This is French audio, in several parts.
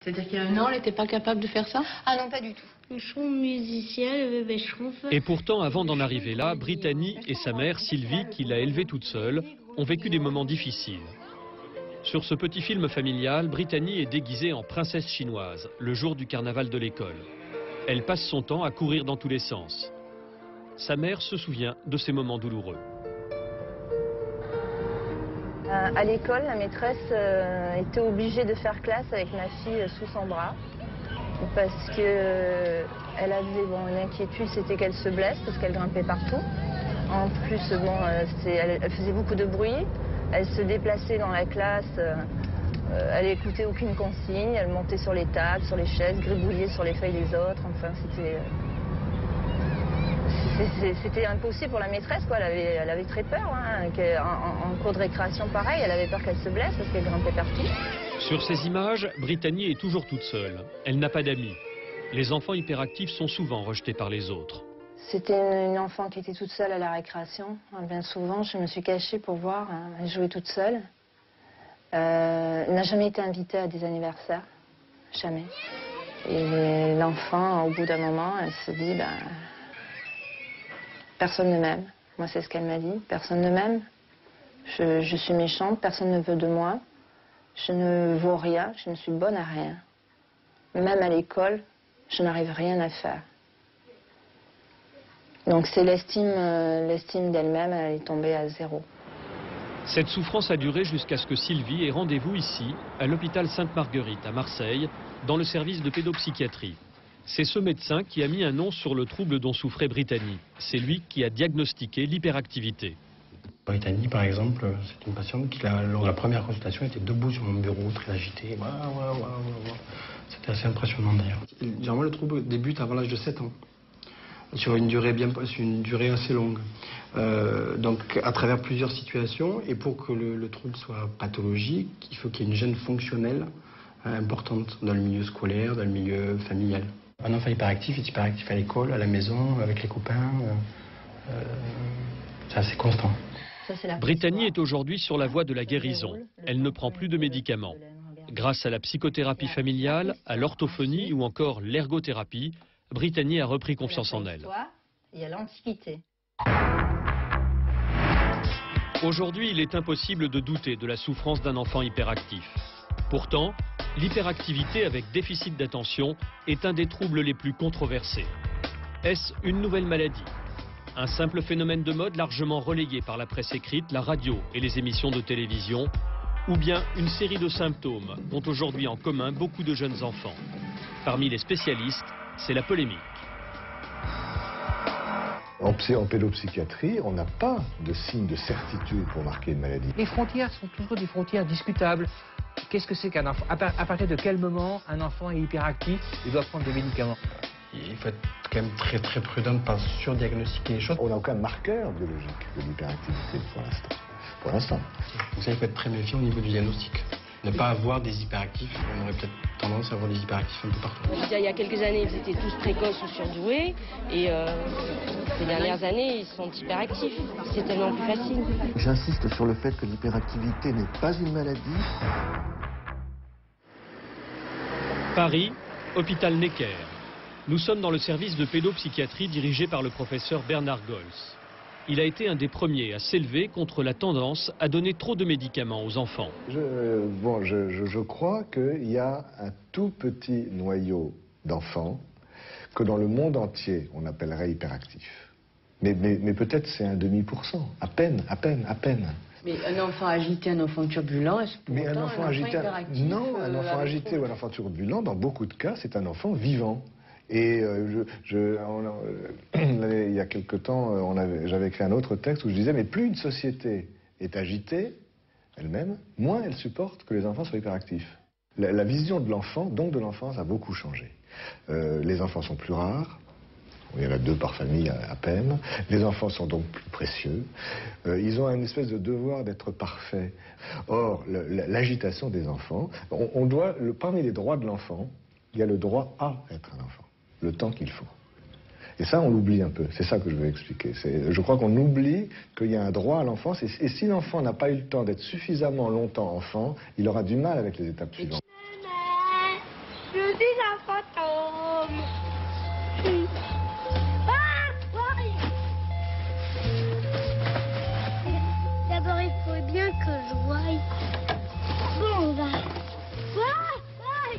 C'est-à-dire qu'il y a un an, elle n'était pas capable de faire ça? Ah non, pas du tout. Et pourtant, avant d'en arriver là, Brittany et sa mère, Sylvie, qui l'a élevée toute seule, ont vécu des moments difficiles. Sur ce petit film familial, Brittany est déguisée en princesse chinoise, le jour du carnaval de l'école. Elle passe son temps à courir dans tous les sens. Sa mère se souvient de ces moments douloureux. À l'école, la maîtresse était obligée de faire classe avec ma fille sous son bras. Parce que elle avait une inquiétude, c'était qu'elle se blesse parce qu'elle grimpait partout. En plus, elle faisait beaucoup de bruit. Elle se déplaçait dans la classe, elle n'écoutait aucune consigne, elle montait sur les tables, sur les chaises, gribouillait sur les feuilles des autres. Enfin, c'était impossible pour la maîtresse, quoi. Elle avait très peur. Hein, en cours de récréation, pareil, elle avait peur qu'elle se blesse parce qu'elle grimpait partout. Sur ces images, Brittany est toujours toute seule. Elle n'a pas d'amis. Les enfants hyperactifs sont souvent rejetés par les autres. C'était une enfant qui était toute seule à la récréation. Bien souvent, je me suis cachée pour voir. Elle jouait toute seule. Elle n'a jamais été invitée à des anniversaires. Jamais. Et l'enfant, au bout d'un moment, elle se dit, personne ne m'aime. Moi, c'est ce qu'elle m'a dit. Personne ne m'aime. Je suis méchante, personne ne veut de moi. Je ne vaux rien, je ne suis bonne à rien. Même à l'école, je n'arrive rien à faire. Donc c'est l'estime d'elle-même, elle est tombée à zéro. Cette souffrance a duré jusqu'à ce que Sylvie ait rendez-vous ici, à l'hôpital Sainte-Marguerite, à Marseille, dans le service de pédopsychiatrie. C'est ce médecin qui a mis un nom sur le trouble dont souffrait Brittany. C'est lui qui a diagnostiqué l'hyperactivité. Brittany, par exemple, c'est une patiente qui, lors de la première consultation, était debout sur mon bureau, très agitée. C'était assez impressionnant d'ailleurs. Généralement, le trouble débute avant l'âge de 7 ans, sur une durée assez longue. Donc, à travers plusieurs situations, et pour que le trouble soit pathologique, il faut qu'il y ait une gêne fonctionnelle importante dans le milieu scolaire, dans le milieu familial. Un enfant hyperactif est hyperactif à l'école, à la maison, avec les copains. C'est assez constant. Brittany est aujourd'hui sur la voie de la guérison. Elle ne prend plus de médicaments. Grâce à la psychothérapie familiale, à l'orthophonie ou encore l'ergothérapie, Brittany a repris confiance en elle. Et à l'Antiquité. Aujourd'hui, il est impossible de douter de la souffrance d'un enfant hyperactif. Pourtant, l'hyperactivité avec déficit d'attention est un des troubles les plus controversés. Est-ce une nouvelle maladie ? Un simple phénomène de mode largement relayé par la presse écrite, la radio et les émissions de télévision, ou bien une série de symptômes qu'ont aujourd'hui en commun beaucoup de jeunes enfants. Parmi les spécialistes, c'est la polémique. En pédopsychiatrie, on n'a pas de signe de certitude pour marquer une maladie. Les frontières sont toujours des frontières discutables. Qu'est-ce que c'est qu'un enfant? À partir de quel moment un enfant est hyperactif et doit prendre des médicaments? Il faut être quand même très très prudent de ne pas surdiagnostiquer les choses. On n'a aucun marqueur biologique de l'hyperactivité pour l'instant. Donc ça, il faut être très méfiant au niveau du diagnostic. Ne pas avoir des hyperactifs, on aurait peut-être tendance à avoir des hyperactifs un peu partout. Il y a quelques années, ils étaient tous précoces ou surdoués, et ces dernières années, ils sont hyperactifs. C'est tellement plus facile. J'insiste sur le fait que l'hyperactivité n'est pas une maladie. Paris, hôpital Necker. Nous sommes dans le service de pédopsychiatrie dirigé par le professeur Bernard Gols. Il a été un des premiers à s'élever contre la tendance à donner trop de médicaments aux enfants. Je crois qu'il y a un tout petit noyau d'enfants que dans le monde entier on appellerait hyperactifs. Mais peut-être c'est 0,5%, à peine. Mais un enfant agité, un enfant turbulent, est-ce pour un enfant agité, non, un enfant agité ou un enfant turbulent, dans beaucoup de cas, c'est un enfant vivant. Et il y a quelque temps, j'avais écrit un autre texte où je disais, mais plus une société est agitée, elle-même, moins elle supporte que les enfants soient hyperactifs. La vision de l'enfant, donc de l'enfance, a beaucoup changé. Les enfants sont plus rares. Il y en a 2 par famille à peine. Les enfants sont donc plus précieux. Ils ont une espèce de devoir d'être parfaits. Or, l'agitation des enfants, parmi les droits de l'enfant, il y a le droit à être un enfant, le temps qu'il faut. Et ça, on l'oublie un peu. C'est ça que je veux expliquer. Je crois qu'on oublie qu'il y a un droit à l'enfance. Et si l'enfant n'a pas eu le temps d'être suffisamment longtemps enfant, il aura du mal avec les étapes suivantes. dis un fantôme. Ah, ouais. D'abord, il faut bien que je voie. Bon, on va. Ouais.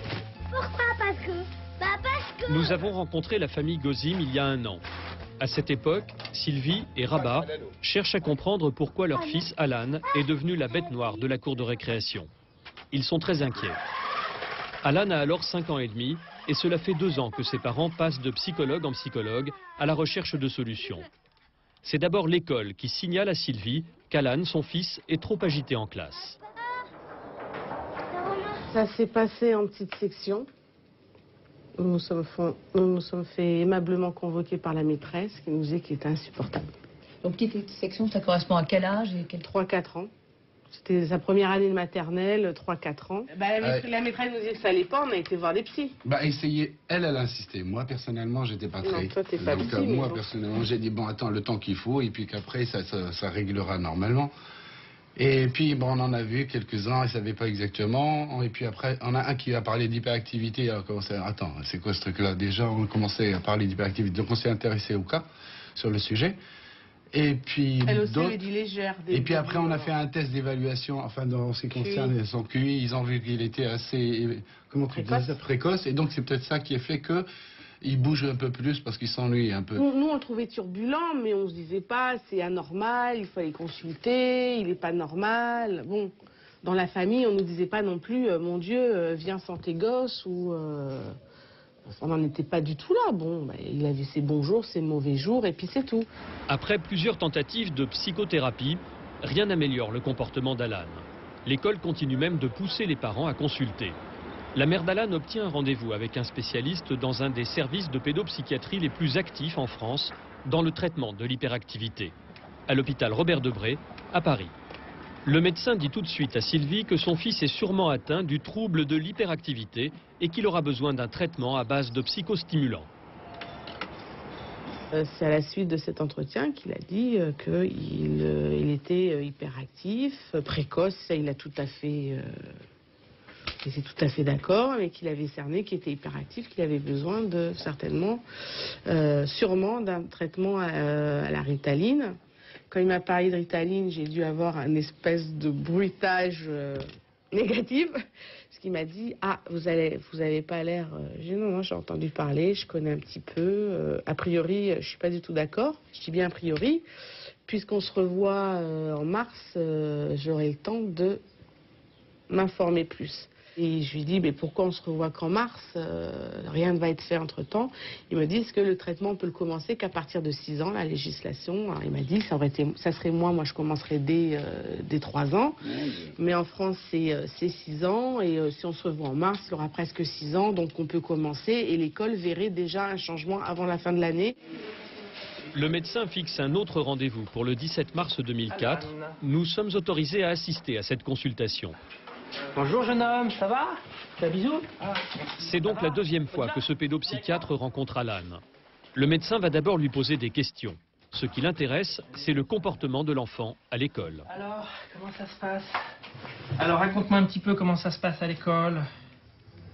Pourquoi? Parce que... Nous avons rencontré la famille Gozim il y a 1 an. À cette époque, Sylvie et Rabat cherchent à comprendre pourquoi leur fils Alan est devenu la bête noire de la cour de récréation. Ils sont très inquiets. Alan a alors 5 ans et demi et cela fait 2 ans que ses parents passent de psychologue en psychologue à la recherche de solutions. C'est d'abord l'école qui signale à Sylvie qu'Alan, son fils, est trop agité en classe. Ça s'est passé en petite section. Nous nous sommes fait aimablement convoquer par la maîtresse qui nous dit qu'il était insupportable. Donc petite section, ça correspond à quel âge et quel... 3-4 ans. C'était sa première année de maternelle, 3-4 ans. La maîtresse nous dit que ça allait pas, on a été voir des psys. Essayez, elle a insisté. Moi, personnellement, j'étais pas très... Non, toi, t'es pas psy, moi, bon. personnellement, j'ai dit, bon, attends, le temps qu'il faut, et puis qu'après, ça réglera normalement. Et puis, bon, on en a vu quelques-uns, ils ne savaient pas exactement. Et puis après, on a un qui a parlé d'hyperactivité. Attends, c'est quoi ce truc-là? Déjà, on commençait à parler d'hyperactivité. Donc, on s'est intéressé au cas, sur le sujet. Et puis, elle aussi avait dit légère. Et puis après, on a fait un test d'évaluation, enfin, dans ce qui concerne son QI. Ils ont vu qu'il était assez, comment tu dis ça, précoce. Et donc, c'est peut-être ça qui a fait que il bouge un peu plus parce qu'il s'ennuie un peu. Nous, on le trouvait turbulent, mais on se disait pas, c'est anormal, il faut aller consulter, il est pas normal. Bon, dans la famille, on nous disait pas non plus, mon Dieu, viens sans tes gosses, ou... on n'en était pas du tout là. Bon, il avait ses bons jours, ses mauvais jours, et puis c'est tout. Après plusieurs tentatives de psychothérapie, rien n'améliore le comportement d'Alan. L'école continue même de pousser les parents à consulter. La mère d'Alan obtient un rendez-vous avec un spécialiste dans un des services de pédopsychiatrie les plus actifs en France dans le traitement de l'hyperactivité, à l'hôpital Robert Debré, à Paris. Le médecin dit tout de suite à Sylvie que son fils est sûrement atteint du trouble de l'hyperactivité et qu'il aura besoin d'un traitement à base de psychostimulants. C'est à la suite de cet entretien qu'il a dit qu'il était hyperactif, précoce, ça il a tout à fait... Il était tout à fait d'accord, mais qu'il avait cerné qu'il était hyperactif, qu'il avait besoin sûrement d'un traitement à la Ritaline. Quand il m'a parlé de Ritaline, j'ai dû avoir un espèce de bruitage négatif. Parce qu'il m'a dit, ah, vous avez pas l'air... J'ai dit, non, j'ai entendu parler, je connais un petit peu. A priori, je suis pas du tout d'accord. Je dis bien a priori. Puisqu'on se revoit en mars, j'aurai le temps de m'informer plus. Et je lui dis, mais pourquoi on se revoit qu'en mars? Rien ne va être fait entre-temps. Ils me disent que le traitement, on peut le commencer qu'à partir de 6 ans, la législation. Alors, il m'a dit, ça serait moi je commencerais dès 3 ans. Mais en France, c'est 6 ans. Et si on se revoit en mars, il aura presque 6 ans. Donc, on peut commencer. Et l'école verrait déjà un changement avant la fin de l'année. Le médecin fixe un autre rendez-vous pour le 17 mars 2004. Nous sommes autorisés à assister à cette consultation. Bonjour jeune homme, ça va? Tu as un bisou? C'est donc la deuxième fois que ce pédopsychiatre rencontre Alan. Le médecin va d'abord lui poser des questions. Ce qui l'intéresse, c'est le comportement de l'enfant à l'école. Alors, comment ça se passe? Alors, raconte-moi un petit peu comment ça se passe à l'école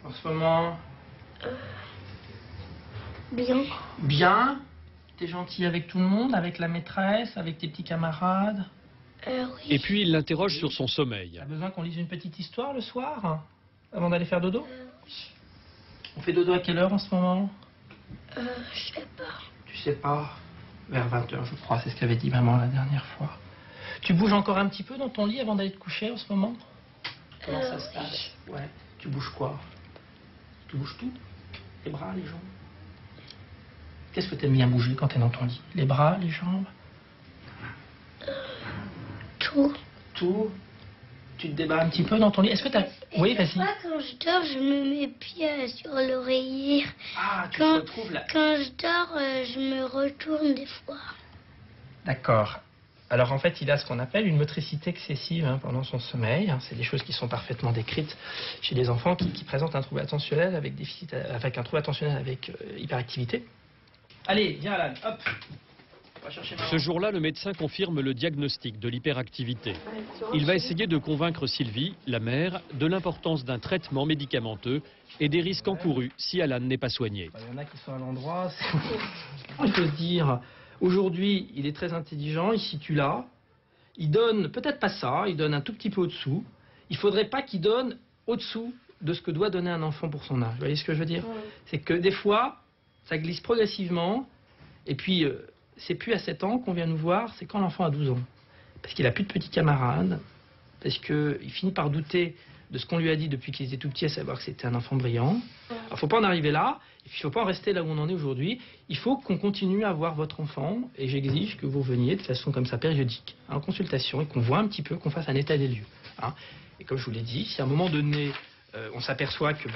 en ce moment. Bien. Bien? T'es gentil avec tout le monde, avec la maîtresse, avec tes petits camarades? Oui. Et puis il l'interroge sur son sommeil. T'as besoin qu'on lise une petite histoire le soir, avant d'aller faire dodo? Oui. On fait dodo à quelle heure en ce moment? Je sais pas. Tu sais pas? Vers 20h, je crois, c'est ce qu'avait dit maman la dernière fois. Tu bouges encore un petit peu dans ton lit avant d'aller te coucher en ce moment? Comment ça se passe? Ouais. Tu bouges quoi? Tu bouges tout? Les bras, les jambes? Qu'est-ce que t'aimes bien bouger quand t'es dans ton lit? Les bras, les jambes? Tout. Tout? Tu te débats un petit peu dans ton lit? Est-ce que t'as... Oui, vas-y. Quand je dors, je me mets pieds sur l'oreiller. Ah, tu te retrouves là. Quand je dors, je me retourne des fois. D'accord. Alors en fait, il a ce qu'on appelle une motricité excessive pendant son sommeil. C'est des choses qui sont parfaitement décrites chez les enfants qui présentent un trouble attentionnel avec déficit, avec un trouble attentionnel avec hyperactivité. Allez, viens Alan, hop. Ce jour-là, le médecin confirme le diagnostic de l'hyperactivité. Il va essayer de convaincre Sylvie, la mère, de l'importance d'un traitement médicamenteux et des risques encourus si Alan n'est pas soigné. Il y en a qui sont à l'endroit. Il faut se dire, aujourd'hui, il est très intelligent, il se situe là. Il donne peut-être pas ça, il donne un tout petit peu au-dessous. Il faudrait pas qu'il donne au-dessous de ce que doit donner un enfant pour son âge. Vous voyez ce que je veux dire? C'est que des fois, ça glisse progressivement. Et puis, c'est plus à 7 ans qu'on vient nous voir, c'est quand l'enfant a 12 ans. Parce qu'il a plus de petits camarades, parce qu'il finit par douter de ce qu'on lui a dit depuis qu'il était tout petit, à savoir que c'était un enfant brillant. Alors, il ne faut pas en arriver là, et puis il ne faut pas en rester là où on en est aujourd'hui. Il faut qu'on continue à voir votre enfant, et j'exige que vous veniez de façon comme ça périodique, en consultation, et qu'on voit un petit peu, qu'on fasse un état des lieux. Hein. Et comme je vous l'ai dit, si à un moment donné, on s'aperçoit que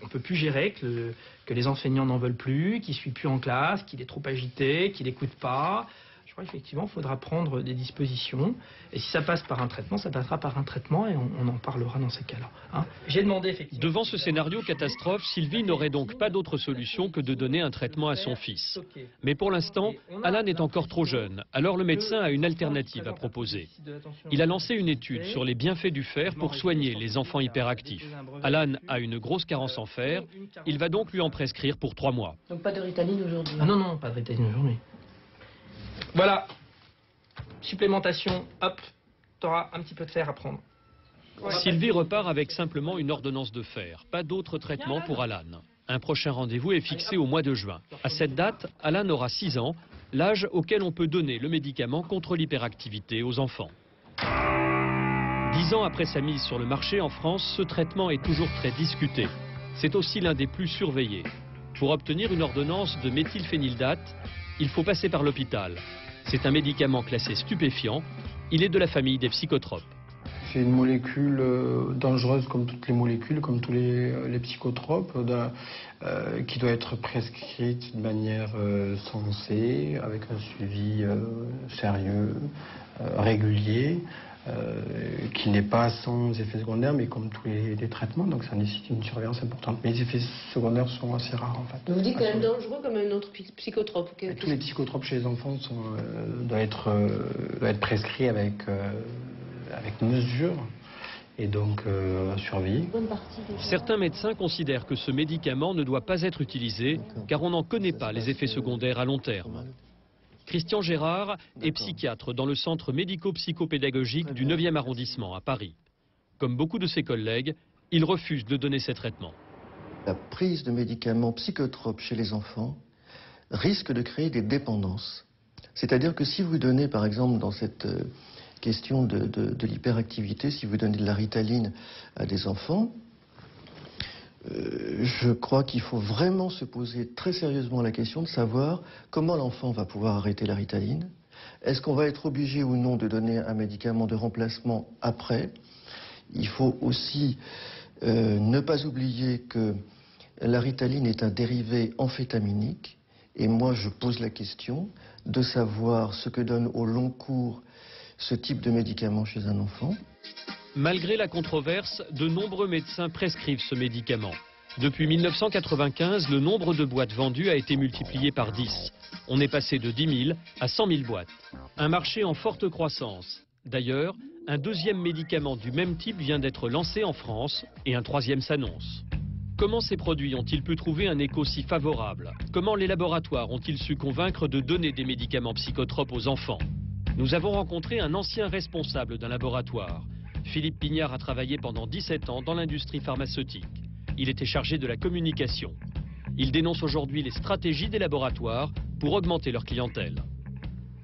on ne peut plus gérer, que les enseignants n'en veulent plus, qu'il ne suit plus en classe, qu'il est trop agité, qu'il n'écoute pas, je crois qu'effectivement, il faudra prendre des dispositions. Et si ça passe par un traitement, ça passera par un traitement et on en parlera dans ces cas-là. Hein. J'ai demandé effectivement... Devant ce scénario catastrophe, Sylvie n'aurait donc pas d'autre solution que de donner un traitement à son fils. Mais pour l'instant, Alan est encore trop jeune, alors le médecin a une alternative à proposer. Il a lancé une étude sur les bienfaits du fer pour soigner les enfants hyperactifs. Alan a une grosse carence en fer, il va donc lui en prescrire pour 3 mois. Donc pas de Ritaline aujourd'hui? Ah non, pas de Ritaline aujourd'hui. Voilà, supplémentation, hop, t'auras un petit peu de fer à prendre. Sylvie repart avec simplement une ordonnance de fer, pas d'autre traitement pour Alan. Un prochain rendez-vous est fixé au mois de juin. À cette date, Alan aura 6 ans, l'âge auquel on peut donner le médicament contre l'hyperactivité aux enfants. 10 ans après sa mise sur le marché en France, ce traitement est toujours très discuté. C'est aussi l'un des plus surveillés. Pour obtenir une ordonnance de méthylphényldate, il faut passer par l'hôpital. C'est un médicament classé stupéfiant. Il est de la famille des psychotropes. C'est une molécule dangereuse comme toutes les molécules, comme tous les psychotropes, qui doit être prescrite de manière sensée, avec un suivi sérieux, régulier, qui n'est pas sans effets secondaires, mais comme tous les traitements, donc ça nécessite une surveillance importante. Mais les effets secondaires sont assez rares en fait. Vous dites quand même dangereux comme un autre psychotrope. Tous les psychotropes chez les enfants doivent être prescrits avec mesure et donc surveillés. Certains médecins considèrent que ce médicament ne doit pas être utilisé car on n'en connaît pas les effets secondaires à long terme. Christian Gérard est psychiatre dans le centre médico-psychopédagogique du 9e arrondissement à Paris. Comme beaucoup de ses collègues, il refuse de donner ces traitements. La prise de médicaments psychotropes chez les enfants risque de créer des dépendances. C'est-à-dire que si vous donnez, par exemple, dans cette question de l'hyperactivité, si vous donnez de la Ritaline à des enfants, je crois qu'il faut vraiment se poser très sérieusement la question de savoir comment l'enfant va pouvoir arrêter la Ritaline. Est-ce qu'on va être obligé ou non de donner un médicament de remplacement après? Il faut aussi ne pas oublier que la Ritaline est un dérivé amphétaminique. Et moi, je pose la question de savoir ce que donne au long cours ce type de médicament chez un enfant. Malgré la controverse, de nombreux médecins prescrivent ce médicament. Depuis 1995, le nombre de boîtes vendues a été multiplié par 10. On est passé de 10 000 à 100 000 boîtes. Un marché en forte croissance. D'ailleurs, un deuxième médicament du même type vient d'être lancé en France et un troisième s'annonce. Comment ces produits ont-ils pu trouver un écho si favorable? Comment les laboratoires ont-ils su convaincre de donner des médicaments psychotropes aux enfants? Nous avons rencontré un ancien responsable d'un laboratoire. Philippe Pignard a travaillé pendant 17 ans dans l'industrie pharmaceutique. Il était chargé de la communication. Il dénonce aujourd'hui les stratégies des laboratoires pour augmenter leur clientèle.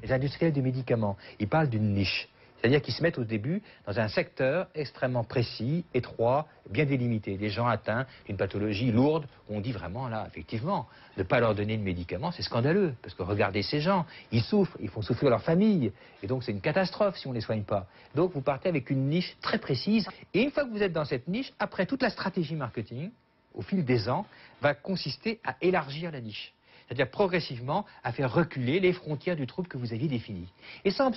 Les industriels du médicament, ils parlent d'une niche. C'est-à-dire qu'ils se mettent au début dans un secteur extrêmement précis, étroit, bien délimité. Des gens atteints d'une pathologie lourde, où on dit vraiment là, effectivement, ne pas leur donner de médicaments, c'est scandaleux. Parce que regardez ces gens, ils souffrent, ils font souffrir leur famille. Et donc c'est une catastrophe si on ne les soigne pas. Donc vous partez avec une niche très précise. Et une fois que vous êtes dans cette niche, après toute la stratégie marketing, au fil des ans, va consister à élargir la niche. C'est-à-dire progressivement à faire reculer les frontières du trouble que vous aviez défini. Et ça, en